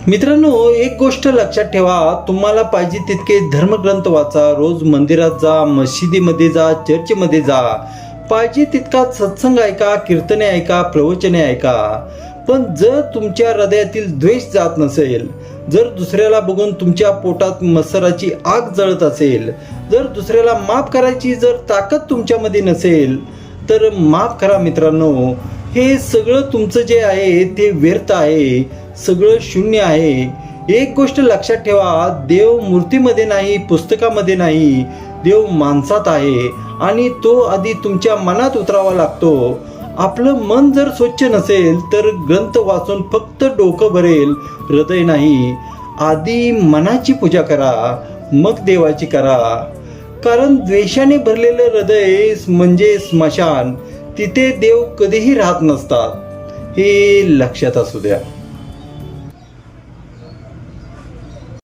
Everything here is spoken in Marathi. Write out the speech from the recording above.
मित्रांनो, एक गोष्ट लक्षात ठेवा, तुम्हाला पाहिजे तितके धर्मग्रंथ वाचा, रोज मंदिरात जा, मशिदीमध्ये जा, चर्चमध्ये जा, पाहिजे तितका सत्संग ऐका, कीर्तने ऐका, प्रवचने ऐका. पण जर तुमच्या हृदयातील द्वेष जात नसेल, जर दुसऱ्याला बघून तुमच्या पोटात मत्सराची आग जळत असेल, जर दुसऱ्याला माफ करायची जर ताकद तुमच्यामध्ये नसेल, तर माफ करा मित्रांनो. हे सगळं तुमचं जे आहे ते व्यर्थ आहे, सगळं शून्य आहे. एक गोष्ट लक्षात ठेवा, देव मूर्तीमध्ये नाही, पुस्तकामध्ये नाही, देव माणसात आहे आणि तो आधी तुमच्या मनात उतरावा लागतो. आपलं मन जर स्वच्छ नसेल तर ग्रंथ वाचून फक्त डोकं भरेल, हृदय नाही. आधी मनाची पूजा करा, मग देवाची करा. कारण द्वेषाने भरलेलं हृदय म्हणजे स्मशान, तिथे देव कधीही राहत नसतात. हे लक्षात असू द्या.